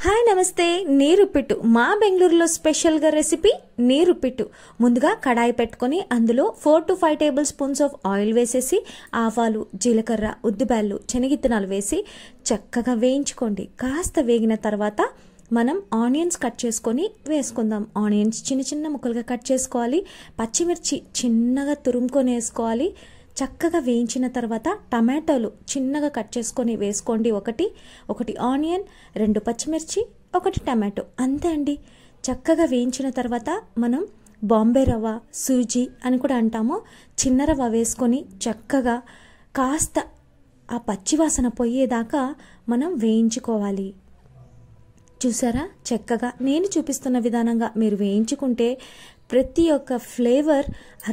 hi నమస్తే నీరుప్పిట్టు మా బెంగళూరులో స్పెషల్ గా రెసిపీ నీరుప్పిట్టు ముందుగా కడాయి పెట్టుకొని అందులో 4 to 5 table spoons of oil వేసేసి ఆవాలు జీలకర్ర ఉద్దిబ్యాళ్ళు శనగిత్తనాలు వేసి చక్కగా వేయించుకోండి కాస్త వేగిన తర్వాత మనం ఆనియన్స్ కట్ చేసుకొని వేసుకుందాం ఆనియన్స్ చిన్న చిన్న ముక్కలుగా కట్ చేసుకోవాలి పచ్చిమిర్చి చిన్నగా తురుముకొని వేసుకోవాలి చక్కగా వేయించిన తర్వాత టమాటోలు చిన్నగా కట్ చేసుకొని వేసుకోండి ఒకటి ఆనియన్ 2 పచ్చిమిర్చి 1 టమాటో అంతే అండి చక్కగా వేయించిన తర్వాత మనం బాంబే రవ్వ సూజీ అని కూడా అంటాము చిన్న రవ్వ వేసుకొని చక్కగా కాస్త ఆ పచ్చివాసన పోయేదాకా మనం వేయించుకోవాలి చూసారా చక్కగా నేను చూపిస్తున్న విధానంగా మీరు వేయించుకుంటే ప్రతి ఒక్క ఫ్లేవర్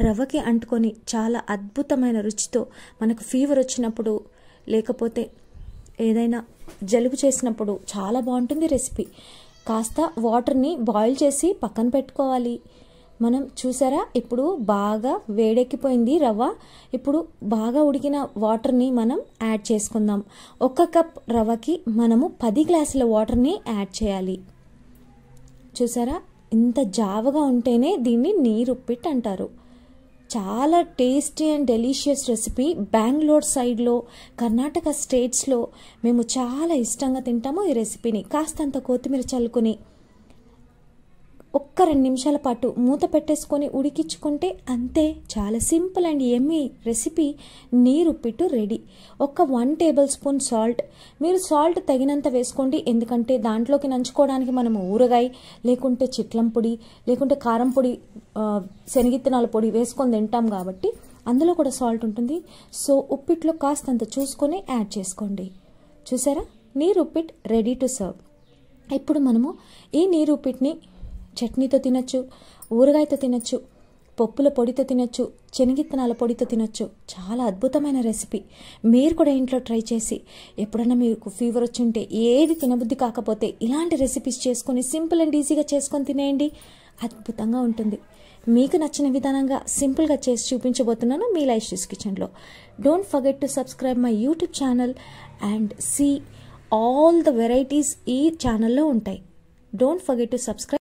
రవ్వకి అంటుకొని చాలా అద్భుతమైన రుచితో మనకు ఫీవర్ వచ్చినప్పుడు లేకపోతే ఏదైనా జలుబు చేసినప్పుడు చాలా బాగుంటుంది రెసిపీ కాస్త వాటర్ని బాయిల్ చేసి పక్కన పెట్టుకోవాలి మనం చూసారా ఇప్పుడు బాగా వేడెక్కిపోయింది రవ్వ ఇప్పుడు బాగా ఉడికిన వాటర్ని మనం యాడ్ చేసుకుందాం 1 కప్ రవ్వకి మనము 10 గ్లాసుల వాటర్ని యాడ్ చేయాలి చూసారా ఇంత జావగా ఉంటేనే దీన్ని నీరుప్పిట్టు అంటారు చాలా tasty and delicious recipe Bengaluru సైడ్లో కర్ణాటక స్టేట్స్లో మేము చాలా ఇష్టంగా తింటాము ఈ రెసిపీని కాస్తంత కొత్తిమీర చల్లుకొని 1-2 నిమిషాల పాటు మూత పెట్టేసుకొని ఉడికించుకుంటే అంతే చాలా సింపుల్ అండ్ యమ్మీ రెసిపీ నీరుప్పిట్టు రెడీ 1 టేబుల్ స్పూన్ సాల్ట్ మీరు సాల్ట్ తగినంత వేసుకోండి ఎందుకంటే దాంట్లోకి నంచుకోవడానికి మనము ఊరగాయ లేకుంటే చిట్లం పొడి లేకుంటే కారం పొడి శనగిత్తనాల పొడి వేసుకొని తింటాం కాబట్టి అందులో కూడా సాల్ట్ ఉంటుంది సో ఉప్పిట్లో కాస్తంత చూసుకొని యాడ్ చేసుకోండి చూసారా నీరుప్పిట్ రెడీ టు సర్వ్ ఇప్పుడు మనము ఈ నీరుప్పిట్ని చట్నీతో తినచ్చు ఊరగాయతో తినచ్చు పప్పుల పొడితో తినచ్చు శనగిత్తనాల పొడితో తినచ్చు చాలా అద్భుతమైన రెసిపీ మీరు కూడా ఇంట్లో ట్రై చేసి ఎప్పుడైనా మీకు ఫీవర్ వచ్చి ఉంటే ఏది తినబుద్ధి కాకపోతే ఇలాంటి రెసిపీస్ చేసుకొని సింపుల్ అండ్ ఈజీగా చేసుకొని తినేయండి అద్భుతంగా ఉంటుంది మీకు నచ్చిన విధానంగా సింపుల్గా చేసి చూపించబోతున్నాను మీ లైఫ్ కిచెన్లో don't forget to subscribe my YouTube channel and see all the varieties ఈ ఛానల్లో ఉంటాయి డోంట్ ఫర్గెట్ టు సబ్స్క్రైబ్